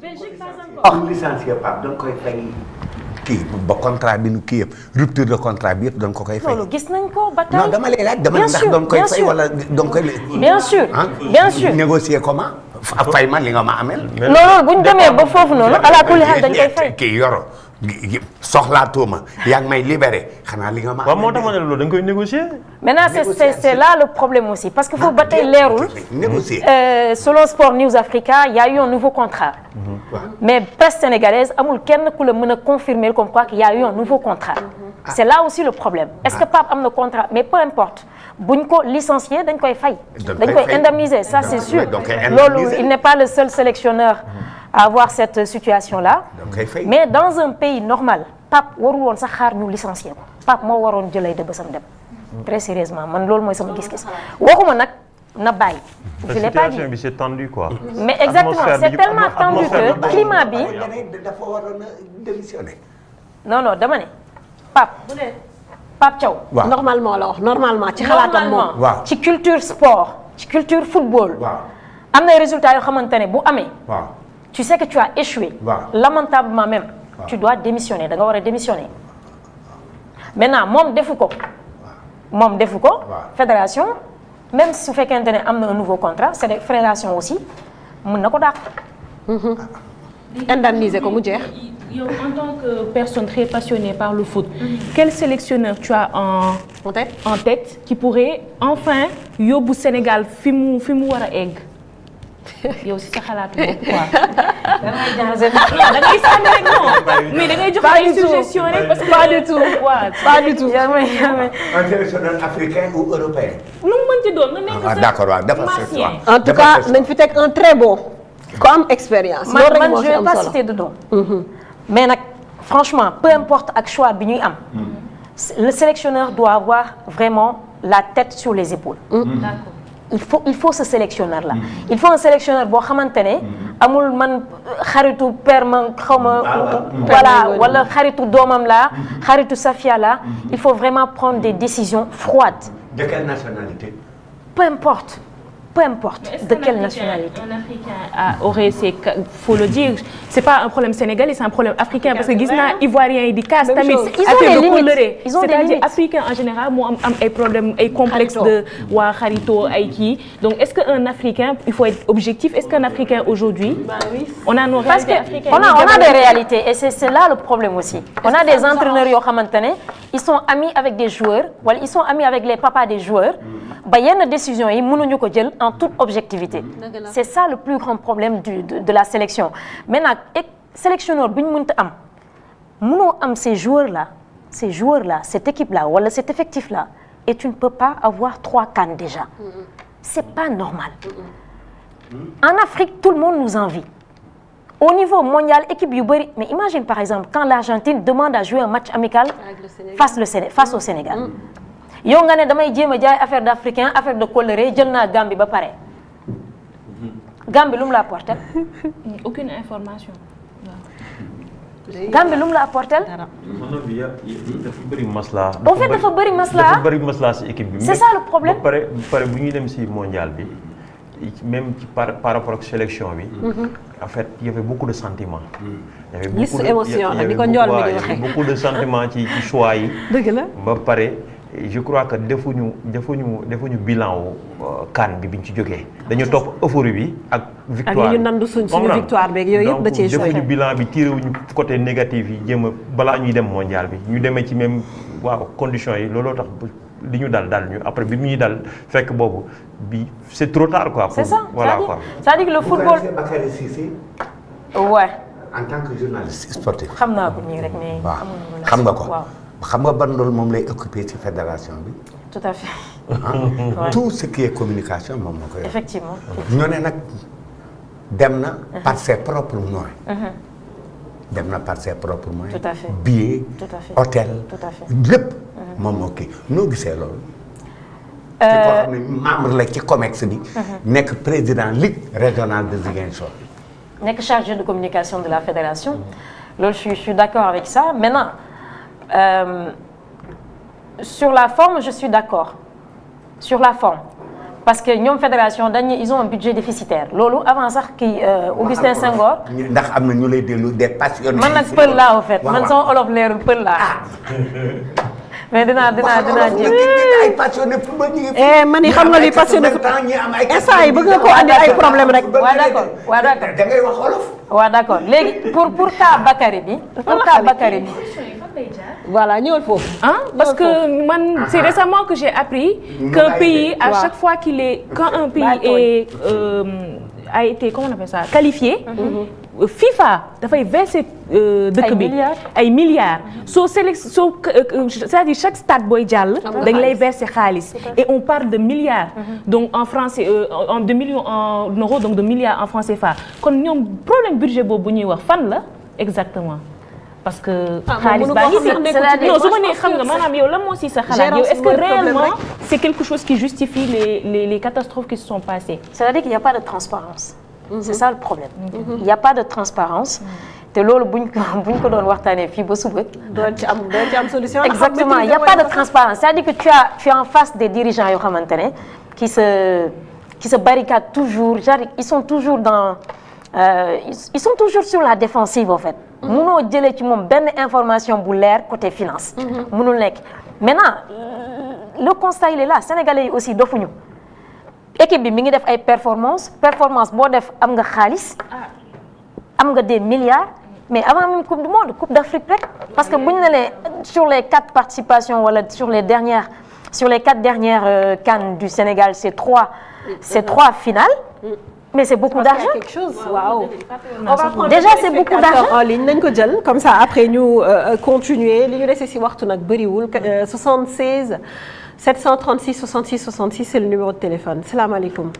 Belgique pas encore. licencié Pape da nga koy fay kii ba contrat bi nu kii yëpp rupture de contrat bi yëpp da nga ko koy fay. loolu gis nañ ko ba tey. non dama lay laaj dama ndax da nga koy fay wala da nga koy. bien sûr bien sûr. négocier comment. fay ma li nga ma amel. loolu bu ñu demee ba foofu noonu ala kulli xaal dañ koy fay. kii yoro soxlaatuma yaa ngi may libéré xanaa li nga ma. waaw moo tax ma ne loolu dañ koy négocier. maintenant c'est là le problème aussi parce que foofu ba tey leerul. négocier. Selon Sport News Africa il y a eu un nouveau contrat. mais presse sénégalaise amul kenn ku la mën a confirmer comme quoi qu'il y a eu un nouveau contrat. c'est là aussi le problème. est-ce que Pape am na contrat mais peu importe buñ ko licencier dañ koy fay. dañ koy indemniser ça c'est sûr. loolu il n'est pas le seul sélectionneur à avoir cette situation-là. mais dans un pays normal Pape warul woon sax xaar ñu licencier ko Pape moo waroon jëlay de bësam dem. très sérieusement man loolu mooy sama gis-gis waxuma nag na bàyyi. je l'ai pas dit situation bi c'est tendu quoi. mais exactement c'est tellement tendu que climat bi. dafa waroon a démissionner. non non dama ne Pape Thiaw. waaw normalement la wax normalement ci xalaatam moom. waaw ci culture sport ci culture football. waaw am na résultats yoo xamante ne bu amee. waaw tu sais que tu as échoué. waaw lamentablement même. tu dois démissionner da nga war a démissionner. maintenant moom defu ko. moom defu ko. fédération même su fekkente ne am na un nouveau contrat c'est des fédération aussi mën na ko dàq. indemniser ko mu jeex. yow en tant que personne très passionnée par le foot, quel sélectionneur tu as en tête qui pourrait enfin yóbbu Sénégal fi mu war a egg yow si sa xalaatu bopp quoi. da ngay sànni rek non mais da ngay jox ay suggestions rek parce que pas du tout pas du tout. un sélectionneur africain ou européen. nu mu mën ci doon nga nekk sa d'accord waaw dafa en tout cas nañ fi teg un très bon. ku am expérience. loolu rek moo fi am man je vais pas citer de nom. mais nag franchement peu importe ak choix bi ñuy am. le sélectionneur doit avoir vraiment la tête sur les épaules. D'accord. il faut ce sélectionneur là. il faut un sélectionneur boo xamante ne amul man xaritu père ma xaw ma. voilà wala xaritu doomam la xaritu Safia la. il faut vraiment prendre des décisions froides. de quelle nationalité. peu importe. peu importe de quelle nationalité. Un Africain aurait ses, faut le dire, c'est pas un problème sénégalais, c'est un problème africain parce que gis naa Ivoiriens yi di casse tamit. Ils ont des limites. Ils ont des limites. Africain en général moo am ay problèmes ay complexes de waa xarito ay kii. Donc est-ce qu'un Africain, il faut être objectif, est-ce qu'un Africain aujourd'hui, on a nos réalités africaines. On a des réalités et c'est là le problème aussi. On a des entraîneurs yoo xamante ne ils sont amis avec des joueurs wala ils sont amis avec les papas des joueurs. ba yenn décisions yi mënuñu ko jël en toute objectivité. C'est ça le plus grand problème de la sélection. Maintenant sélectionneur bu ñu mënta am mënoo am ces joueurs là cette équipe là wala cet effectif là et tu ne peux pas avoir 3 CAN déjà. C'est pas normal. En Afrique tout le monde nous envie. Au niveau mondial équipe yu bëri mais imagine par exemple quand l'Argentine demande à jouer un match amical face au Sénégal. yow nga ne damay jéem a jaay affaire d'africain affaire de coloré jël naa Gambie ba pare Gambie lu mu la apporté. Aucune information. Gambie lu mu la apporté. dafa bëri maslaa. au fait dafa bëri maslaa dafa bëri maslaa ci équipe bi. c'est ça le problème. ba pare bu ñuy dem ci mondial bi même ci par rapport ak sélection bi. en fait il y avait beaucoup de sentiments. il y avait liste émotion la di ko njool mi di waxee beaucoup de sentiments ci choix yi. dëgg la ba pare. je crois que defuñu bilan wu CAN bi biñ ci jógee dañu topp euphorie bi ak victoire ak ñu nandu suñu victoire beeg yooyu yëpp da cee joué. defuñu bilan bi tiré wuñu côté négatif yi jéem a balaa ñuy dem mondial bi ñu demee ci même conditions yi looloo tax li ñu dal ñu après bi ñuy dal fekk boobu bi c'est trop tard quoi. c'est ça voilà quoi. c'est-à-dire que le football. Bakary Cissé. ouais. en tant que journaliste sportif. xam naa ko nii rek mais. waaw xam nga ko. waaw. xam nga ban loolu moom lay occupé ci fédération bi. tout à fait. Ouais. Tout ce qui est communication moom moo koy. effectivement. ñu ne nag dem na par ses propres moyens. dem na par ses propres moyens. tout à fait. billets. tout à fait. hôtel. tout à fait. lépp. moom moo kii noo gisee loolu. ci koo xam ne membre la ci COMEX bi. nekk président ligue régionale de Ziguinchor. nekk chargé de communication de la fédération. loolu je suis d'accord avec ça maintenant. Sur la forme, je suis d'accord. Sur la forme. parce que ñoom fédération dañ ils ont un budget déficitaire loolu avant sax kii Augustin Senghor. ndax am na ñu lay déglu des passionnés. man nag pël laa en fait man sama olof leerul pël laa. mais dinaa jéem. ay passionné football ñu ngi. man yi xam nga li passionné instant yi bëgg nga koo andi ay problème rek. waaw d'accord da ngay wax wolof. waaw d'accord léegi pour cas Bakary bi. pour cas Bakary bi. voilà ñëwal foofu. parce que man c'est récemment que j'ai appris qu'un pays à chaque fois quand un pays a été comment on appelle ça qualifié. FIFA dafay verser dëkk bi ay milliards c'est-à-dire chaque stade booy jàll dañ lay verser xaalis et on parle de milliards donc en français de millions en euros donc de milliards en francs CFA kon ñoom problème budget boobu ñuy wax fan la exactement parce que xaalis baa ngi fi non su ma nee xam nga maanaam yow lan moo si sa xalaat yow est-ce que réellement c'est quelque chose qui justifie les catastrophes qui se sont passées c'est-à-dire qu'il n'y a pas de transparence c'est ça le problème. Il n'y a pas de transparence. te loolu buñ ko doon waxtaanee fii ba suba. doon ci am solution. exactement il n'y a pas de transparence c'est-à-dire que tu es en face des dirigeants yoo xamante ne qui se barricadent toujours genre ils sont toujours sur la défensive en fait. mënoo jëlee ci moom benn information bu leer côté finance. mënul nekk maintenant le constat il est là Sénégalais yi aussi dofuñu. équipe bi mi ngi def ay performance boo def am nga xaalis am nga des milliards mais avant même coupe du monde coupe d'Afrique rek parce que bu ñu nee sur les 4 participations wala sur les 4 dernières CAN du Sénégal c'est 3 finales mais c'est beaucoup d'argent. quelque chose waaw. déjà c'est beaucoup d'argent en ligne nañ ko jël comme ça après ñu continuer li ñu dese ci waxtu nag bëriwul 76 736 66 66 c'est le numéro de téléphone salaamaaleykum.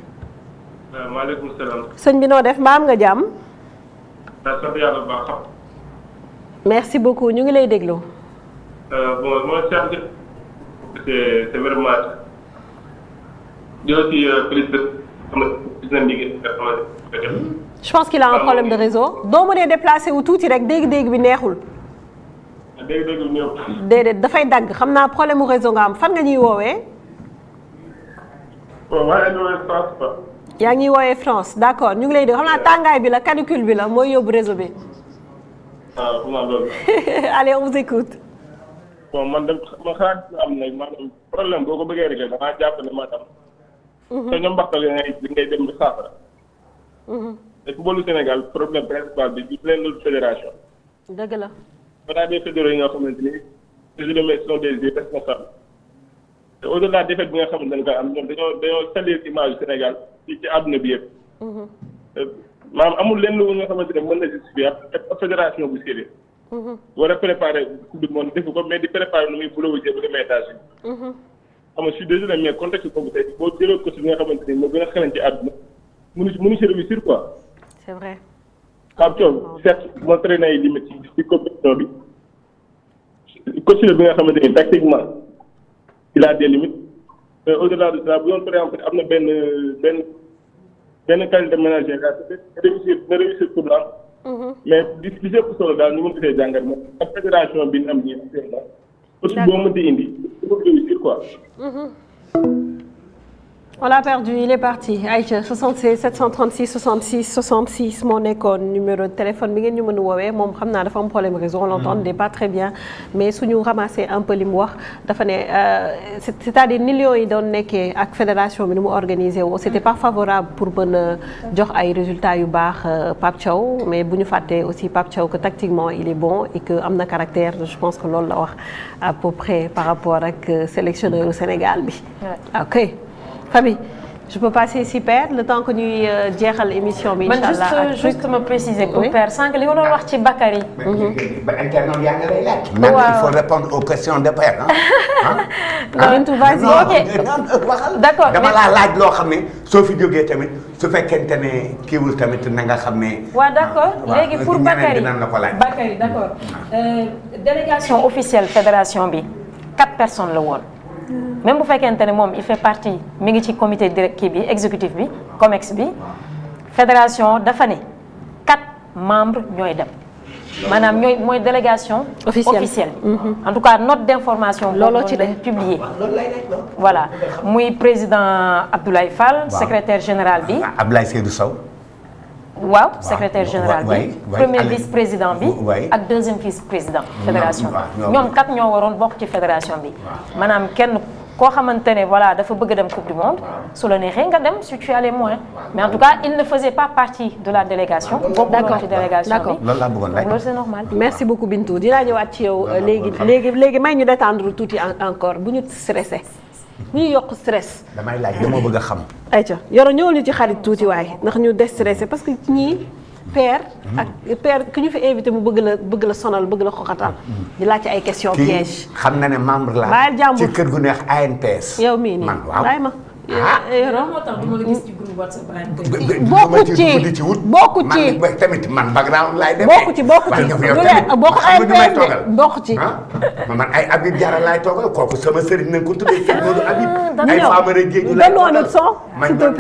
maaleykum salaam. sëñ bi noo def mbaa am nga jàmm. sant yàlla bu baax. merci beaucoup ñu ngi lay déglu. bon moi c'est vraiment aussi je pense qu'il a un problème de réseau doo mënee déplacé wu tuuti rek dégg-dégg bi neexul. dégg-dégg bi néew. déedéet dafay dagg xam naa problème mu réseau nga am fan nga ñuy woowee. yaa ngi ñuy woowee France d'accord ñu ngi lay dégg xam naa tàngaay bi la canicule bi la mooy yóbbu réseau bi. loolu. allez on vous écoute. bon man de ma xalaat am na maanaam problème boo ko bëggee régler damaa jàpp ne maanaam. te ñoom mbaxtal yi ngay dem di saafara. te footballu Sénégal problème principal bi du leen lu fédération. dëgg la. on a des fédéraux yi nga xamante ni les sont des responsables. te au-delà défaite bi nga xamante ne am ñoom dañoo salir image du Sénégal ci àdduna bi yëpp. maanaam amul lenn lu nga xamante ne mën na justifier ak fédération bu sérieux. war a préparer coupe du monde defu ko mais di préparer nu muy buloo wu jéem a demee États-Unis. xam nga je suis désolé mais contexte boobu tey boo jëlee ko ci li nga xamante ni moo gën a xarañ ci àdduna mënu ci réussir quoi. c'est vrai. Pape Thiaw certes montré na ay limites ci compétition bi coach bi nga xamante ni tactiquement il a des limites mais au-delà de ça bu doon par exemple am na benn qualité ménagère na réussir pour la mais li ëpp solo daal ñu mën ko see jàngat moom ak fédération bi ñu am nii actuellement coach boo mënti indi il faut réussir quoi. On l'a perdu, il est parti. Aïcha 76 736 66 66 moo nekkoon numéro de téléphone bi ngeen ñu mën a woowee moom xam naa dafa am problème réseau on l'entendait pas très bien mais suñu ramasser un peu li mu wax dafa ne c'est-à-dire ni Lions yi doon nekkee ak fédération bi ni mu organisé woo c'était pas favorable pour mën a jox ay résultats yu baax Pape Thiaw mais bu ñu fàttee aussi Pape Thiaw que tactiquement il est bon et que am na caractère je pense que loolu la wax à peu près par rapport ak sélectionneur au Sénégal bi. ok. Fabi, je peux passer si Père le temps que ñuy jeexal émission bi. Inch'Allah man juste me préciser pour Père sànq li nga doon wax ci Bakary. ba internaute yaa ngi lay laaj. maintenant il faut répondre aux questions de Père Bintou vas-y. waxal d'accord dama laa laaj loo xam ne soo fi jógee tamit su fekkente ne kiiwul tamit na nga xam ne. waaw d'accord léegi pour Bakary Bakary d'accord délégation officielle fédération bi 4 personnes la woon. même bu fekkente ne moom il fait partie mi ngi ci comité directif bi exécutif bi COMEX bi fédération dafa ne 4 membres ñooy dem maanaam ñooy mooy délégation officielle en tout cas note d'information looloo ci lañ publier voilà muy président Abdoulaye Fall secrétaire général bi Abdoulaye Seydou Sow waaw secrétaire général bi premier vice-président bi ak deuxième vice-président fédération bi ñoom kat ñoo waroon bokk ci fédération bi maanaam kenn koo xamante ne voilà dafa bëgg dem coupe du monde su la neexee nga dem si tu as les moyens mais en tout cas il ne faisait pas partie de la délégation bokk ci délégation bi loolu laa bëggoon laaj loolu c'est normal merci beaucoup Bintou dinaa ñëwaat ci yow léegi may ñu détendre tuuti encore bu ñu stressé bu ñu yokk stress. damay laaj dama bëgg a xam. ayca Yoro ñëwal ñu ci xarit tuuti waaye ndax ñu déstressé parce que ñii père ki ñu fi invité mu bëgg la sonal bëgg la xoxatal di laaj ci ay questions pièges. xam na ne membre la baal jàmbur ci kër gu neex ANPS. yow mii nii man waaw bàyyi ma. Yoro moo tax duma la gis ci groupe WhatsApp bokku ci tamit man background laay def. bokku ci bokku ci man ay Habib Diarra laay toogal kooku sama sëriñ nañ ko tuddee sëriñ Modou Habib ay Famara Diédhiou laay toogal